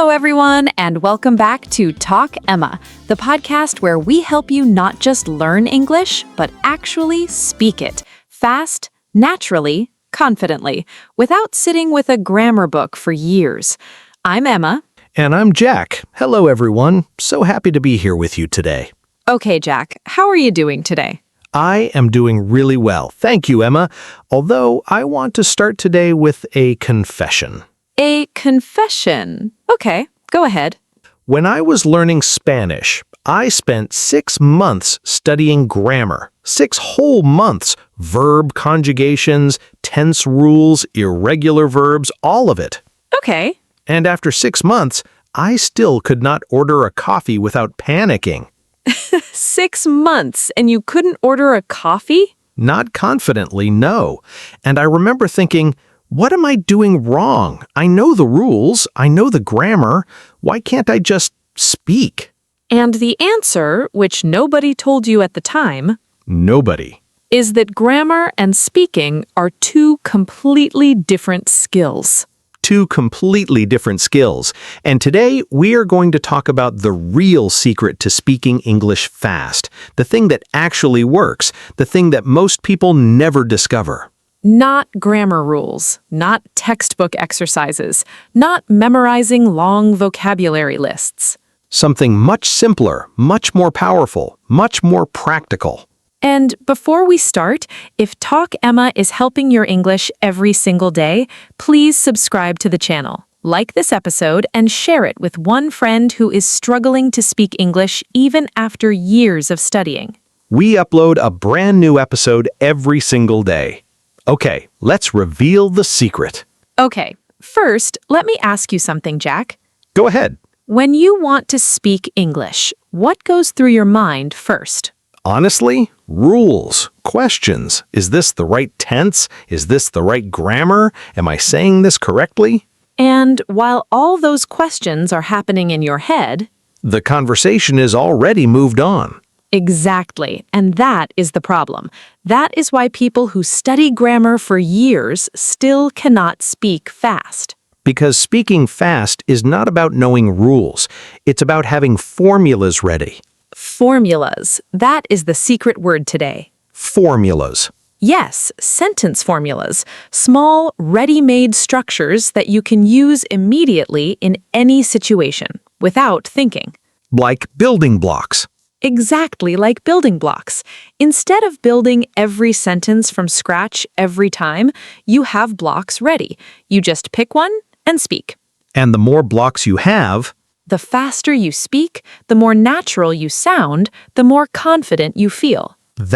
Hello, everyone, and welcome back to Talk Emma, the podcast where we help you not just learn English, but actually speak it fast, naturally, confidently, without sitting with a grammar book for years. I'm Emma. And I'm Jack. Hello, everyone. So happy to be here with you today. Okay, Jack, how are you doing today? I am doing really well. Thank you, Emma. Although I want to start today with a confession. A confession. Okay, go ahead. When I was learning Spanish, I spent 6 months studying grammar. 6 whole months. Verb conjugations, tense rules, irregular verbs, all of it. Okay. And after 6 months, I still could not order a coffee without panicking. 6 months, and you couldn't order a coffee? Not confidently, no. And I remember thinking, what am I doing wrong? I know the rules, I know the grammar. Why can't I just speak? And the answer, which nobody told you at the time, Nobody. is that grammar and speaking are two completely different skills. 2 completely different skills. And today, we are going to talk about the real secret to speaking English fast. The thing that actually works. The thing that most people never discover. Not grammar rules, not textbook exercises, not memorizing long vocabulary lists. Something much simpler, much more powerful, much more practical. And before we start, if Talk Emma is helping your English every single day, please subscribe to the channel, like this episode, and share it with one friend who is struggling to speak English even after years of studying. We upload a brand new episode every single day. Okay, let's reveal the secret. Okay, first, let me ask you something, Jack. Go ahead. When you want to speak English, what goes through your mind first? Honestly, rules, questions. Is this the right tense? Is this the right grammar? Am I saying this correctly? And while all those questions are happening in your head, The conversation is already moved on. exactly, and that is the problem. That is why people who study grammar for years still cannot speak fast. Because speaking fast is not about knowing rules. It's about having formulas ready. Formulas, that is the secret word today. Formulas. Yes, sentence formulas, small, ready-made structures that you can use immediately in any situation, without thinking. Like building blocks. Exactly like building blocks. Instead of building every sentence from scratch every time, you have blocks ready. You just pick one and speak. And the more blocks you have, The faster you speak, the more natural you sound, the more confident you feel.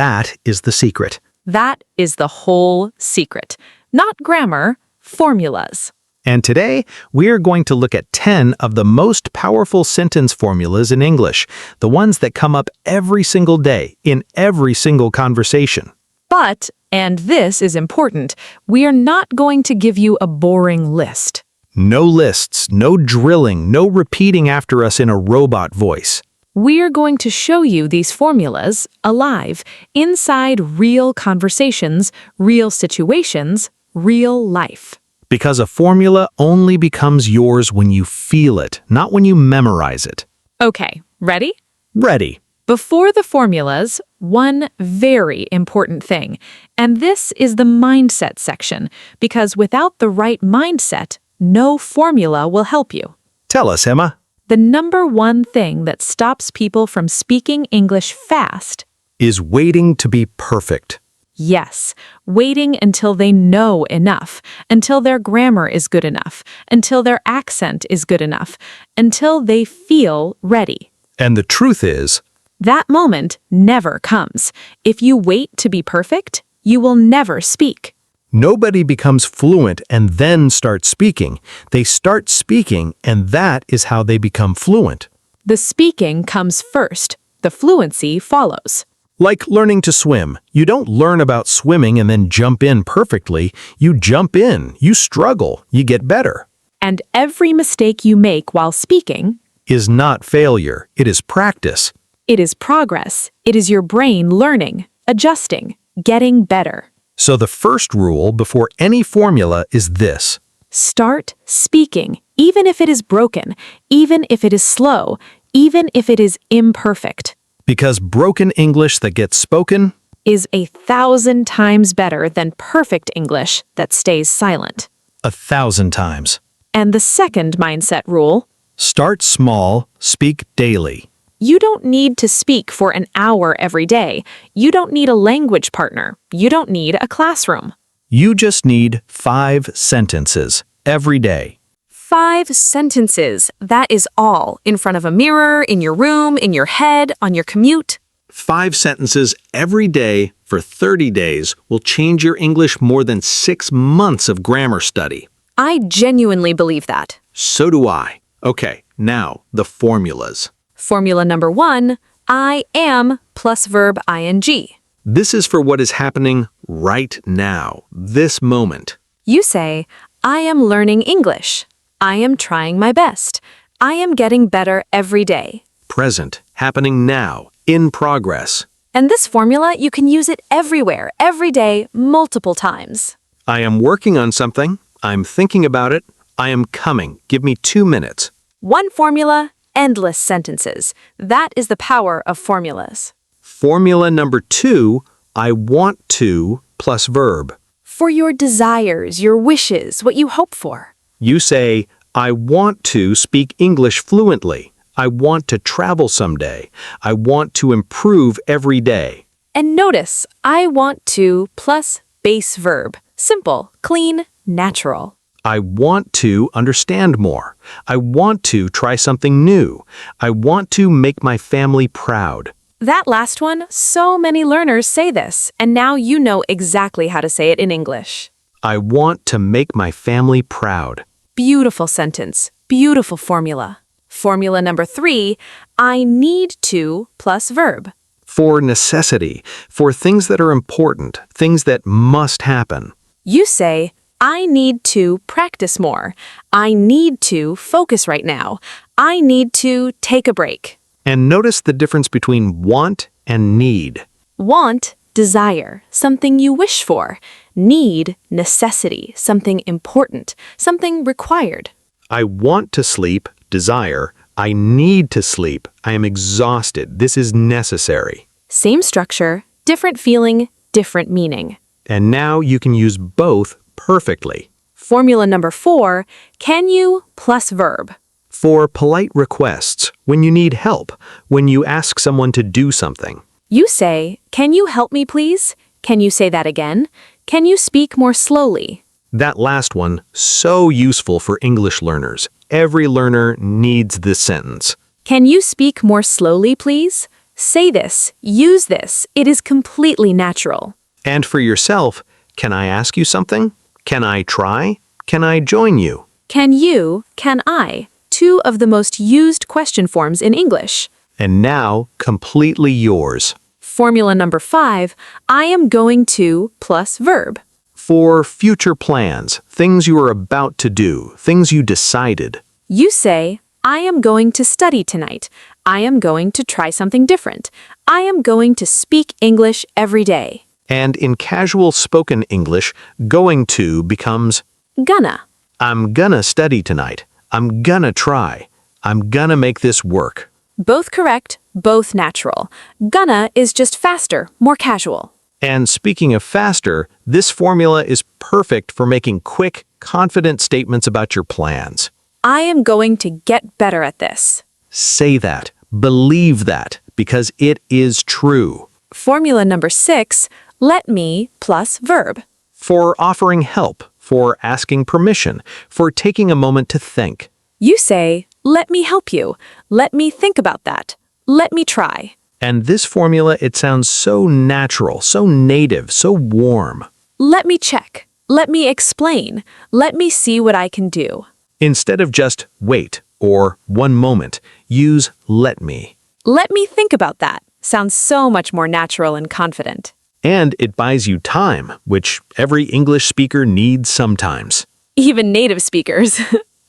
that is the secret. That is the whole secret. Not grammar, formulas. And today, we are going to look at 10 of the most powerful sentence formulas in English, the ones that come up every single day, in every single conversation. But, and this is important, we are not going to give you a boring list. No lists, no drilling, no repeating after us in a robot voice. We're going to show you these formulas, alive, inside real conversations, real situations, real life. Because a formula only becomes yours when you feel it, not when you memorize it. Okay, ready? Ready. Before the formulas, one very important thing, and this is the mindset section, because without the right mindset, no formula will help you. Tell us, Emma. The number one thing that stops people from speaking English fast, Is waiting to be perfect. yes, waiting until they know enough, until their grammar is good enough, until their accent is good enough, until they feel ready. And the truth is, That moment never comes. If you wait to be perfect, you will never speak. nobody becomes fluent and then starts speaking. They start speaking, and that is how they become fluent. The speaking comes first. The fluency follows. Like learning to swim. You don't learn about swimming and then jump in perfectly. You jump in, you struggle, you get better. And every mistake you make while speaking, Is not failure, it is practice. it is progress. It is your brain learning, adjusting, getting better. So the first rule before any formula is this. Start speaking even if it is broken, even if it is slow, even if it is imperfect, Because broken English that gets spoken, is 1,000 times better than perfect English that stays silent. 1,000 times. And the second mindset rule, Start small, speak daily. you don't need to speak for an hour every day. You don't need a language partner. You don't need a classroom. You just need 5 sentences every day. 5 sentences, that is all, in front of a mirror, in your room, in your head, on your commute. 5 sentences every day for 30 days will change your English more than 6 months of grammar study. I genuinely believe that. So do I. Okay, now the formulas. Formula number 1, I am plus verb ing. This is for what is happening right now, this moment. You say, I am learning English. I am trying my best. I am getting better every day. Present, happening now, in progress. And this formula, you can use it everywhere, every day, multiple times. I am working on something. I'm thinking about it. I am coming. Give me 2 minutes. One formula, endless sentences. That is the power of formulas. Formula number 2, I want to plus verb. For your desires, your wishes, what you hope for. You say, I want to speak English fluently. I want to travel someday. I want to improve every day. And notice, I want to plus base verb. Simple, clean, natural. I want to understand more. I want to try something new. I want to make my family proud. That last one, so many learners say this, and now you know exactly how to say it in English. I want to make my family proud. Beautiful sentence, beautiful formula. Formula number 3, I need to plus verb. For necessity, for things that are important, things that must happen. You say, I need to practice more. I need to focus right now. I need to take a break. And notice the difference between want and need. Want, desire, something you wish for. Need, necessity, something important, something required. I want to sleep, desire. I need to sleep. I am exhausted. This is necessary. Same structure, different feeling, different meaning. And now you can use both perfectly. Formula number 4, can you plus verb. For polite requests, when you need help, when you ask someone to do something. You say, can you help me please? Can you say that again? Can you speak more slowly? That last one, so useful for English learners. Every learner needs this sentence. Can you speak more slowly please? Say this, use this, it is completely natural. And for yourself, can I ask you something? Can I try? Can I join you? Can you, can I, 2 of the most used question forms in English. And now, completely yours. Formula number 5, I am going to plus verb. For future plans, things you are about to do, things you decided. You say, I am going to study tonight. I am going to try something different. I am going to speak English every day. And in casual spoken English, going to becomes Gonna. I'm gonna study tonight. I'm gonna try. I'm gonna make this work. Both correct, both natural. Gonna is just faster, more casual. And speaking of faster, this formula is perfect for making quick, confident statements about your plans. I am going to get better at this. Say that, believe that, because it is true. Formula number 6, let me plus verb. For offering help, for asking permission, for taking a moment to think. You say, let me help you. Let me think about that. Let me try. And this formula, it sounds so natural, so native, so warm. Let me check. Let me explain. Let me see what I can do. Instead of just wait or one moment, use let me. Let me think about that. Sounds so much more natural and confident. And it buys you time, which every English speaker needs sometimes. Even native speakers.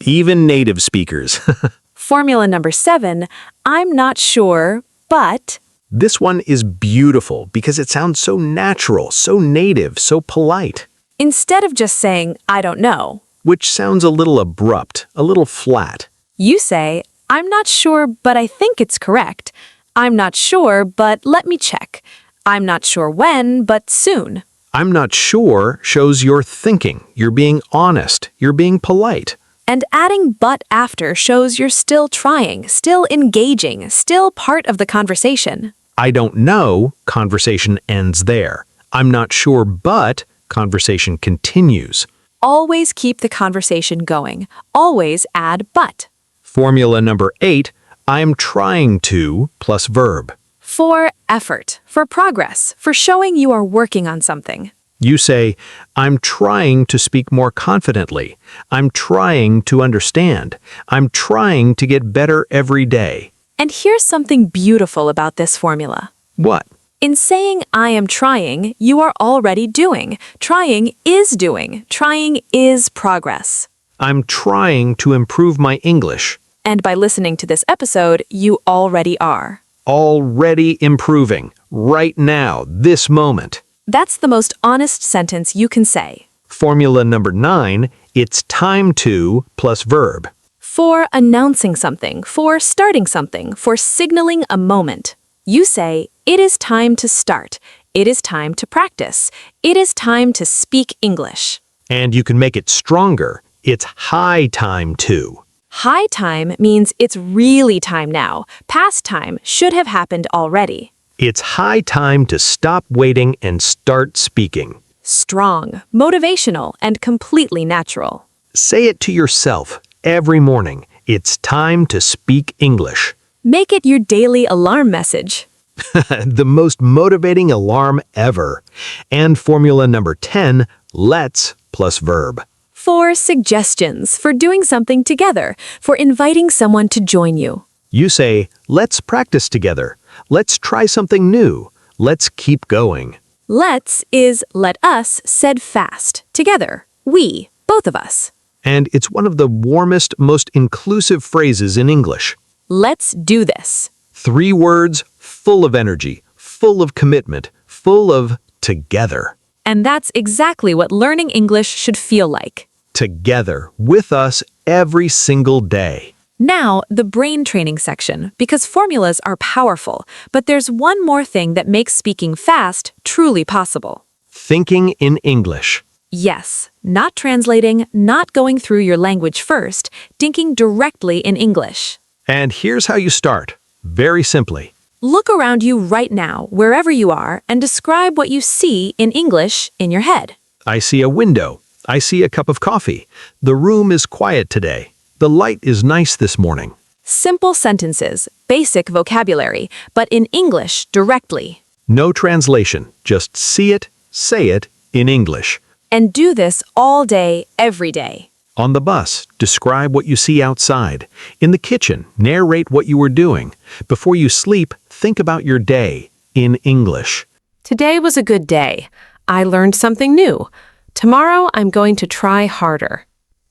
Even native speakers. Formula number 7, I'm not sure, but... This one is beautiful because it sounds so natural, so native, so polite. Instead of just saying, I don't know, which sounds a little abrupt, a little flat. You say, I'm not sure, but I think it's correct. I'm not sure, but let me check. I'm not sure when, but soon. I'm not sure shows you're thinking, you're being honest, you're being polite. And adding but after shows you're still trying, still engaging, still part of the conversation. I don't know, conversation ends there. I'm not sure, but conversation continues. Always keep the conversation going. Always add but. Formula number 8, I'm trying to plus verb. For effort, for progress, for showing you are working on something. You say, I'm trying to speak more confidently. I'm trying to understand. I'm trying to get better every day. And here's something beautiful about this formula. What? In saying I am trying, you are already doing. Trying is doing. Trying is progress. I'm trying to improve my English. And by listening to this episode, you already are. Already improving. Right now, this moment. That's the most honest sentence you can say. Formula number 9, it's time to plus verb. For announcing something, for starting something, for signaling a moment. You say, it is time to start. It is time to practice. It is time to speak English. And you can make it stronger. It's high time to. High time means it's really time now. Past time should have happened already. It's high time to stop waiting and start speaking. Strong, motivational, and completely natural. Say it to yourself every morning. It's time to speak English. Make it your daily alarm message. The most motivating alarm ever. And formula number 10, let's plus verb. For suggestions, for doing something together, for inviting someone to join you. You say, let's practice together. Let's try something new. Let's keep going. Let's is let us said fast, together, we, both of us. And it's one of the warmest, most inclusive phrases in English. Let's do this. 3 words, full of energy, full of commitment, full of together. And that's exactly what learning English should feel like. Together, with us every single day. Now, the brain training section, because formulas are powerful, but there's one more thing that makes speaking fast truly possible. Thinking in English. Yes, not translating, not going through your language first, thinking directly in English. And here's how you start, very simply. Look around you right now, wherever you are, and describe what you see in English in your head. I see a window. I see a cup of coffee. The room is quiet today. The light is nice this morning. Simple sentences, basic vocabulary, but in English directly. No translation, just see it, say it in English. And do this all day, every day. On the bus, describe what you see outside. In the kitchen, narrate what you were doing. Before you sleep, think about your day in English. Today was a good day. I learned something new. Tomorrow I'm going to try harder.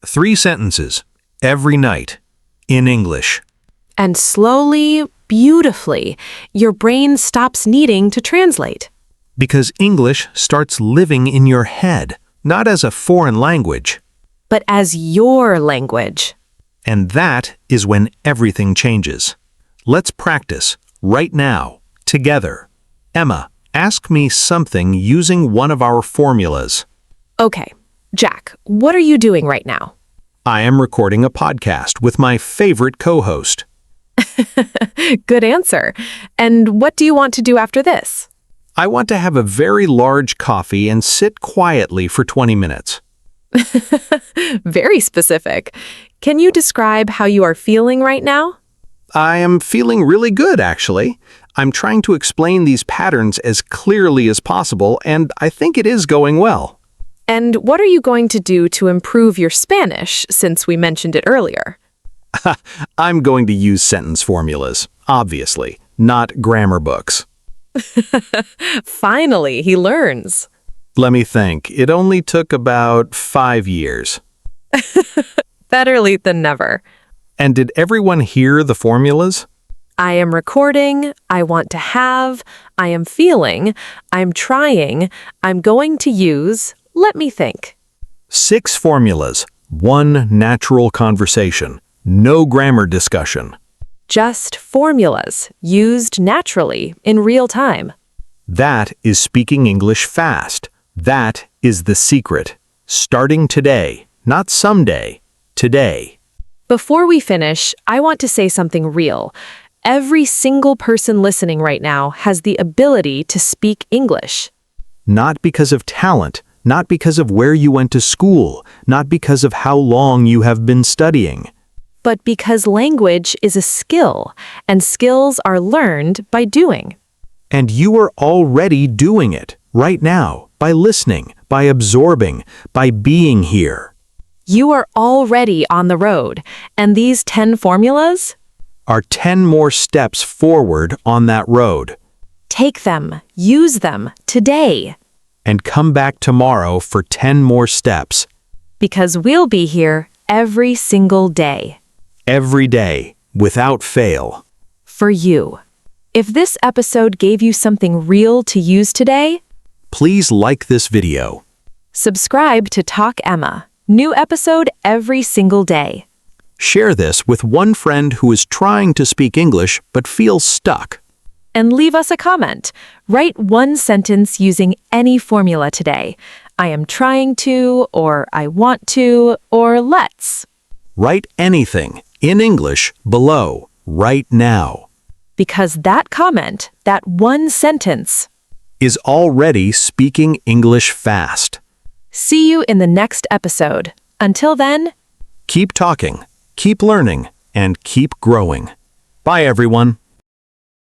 3 sentences, every night, in English. And slowly, beautifully, your brain stops needing to translate. Because English starts living in your head, not as a foreign language. But as your language. And that is when everything changes. Let's practice, right now, together. Emma, ask me something using one of our formulas. Okay, Jack, what are you doing right now? I am recording a podcast with my favorite co-host. Good answer. And what do you want to do after this? I want to have a very large coffee and sit quietly for 20 minutes. Very specific. Can you describe how you are feeling right now? I am feeling really good, actually. I'm trying to explain these patterns as clearly as possible, and I think it is going well. And what are you going to do to improve your Spanish, since we mentioned it earlier? I'm going to use sentence formulas, obviously, not grammar books. Finally, he learns. Let me think. It only took about 5 years. Better late than never. And did everyone hear the formulas? I am recording, I want to have, I am feeling, I'm trying, I'm going to use, let me think. 6 formulas. One natural conversation. No grammar discussion. Just formulas used naturally in real time. That is speaking English fast. That is the secret. Starting today, not someday. Today. Before we finish, I want to say something real. Every single person listening right now has the ability to speak English. Not because of talent, not because of where you went to school, not because of how long you have been studying. But because language is a skill, and skills are learned by doing. And you are already doing it, right now, by listening, by absorbing, by being here. You are already on the road, and these 10 formulas? Are 10 more steps forward on that road. Take them, use them, today. And come back tomorrow for 10 more steps. Because we'll be here every single day. Every day, without fail. For you. If this episode gave you something real to use today, Please like this video. subscribe to Talk Emma. New episode every single day. Share this with one friend who is trying to speak English but feels stuck. And leave us a comment. Write one sentence using any formula today. I am trying to, or I want to, or let's. Write anything in English below right now. Because that comment, that one sentence. Is already speaking English fast. See you in the next episode. Until then, Keep talking, keep learning, and keep growing. Bye, everyone.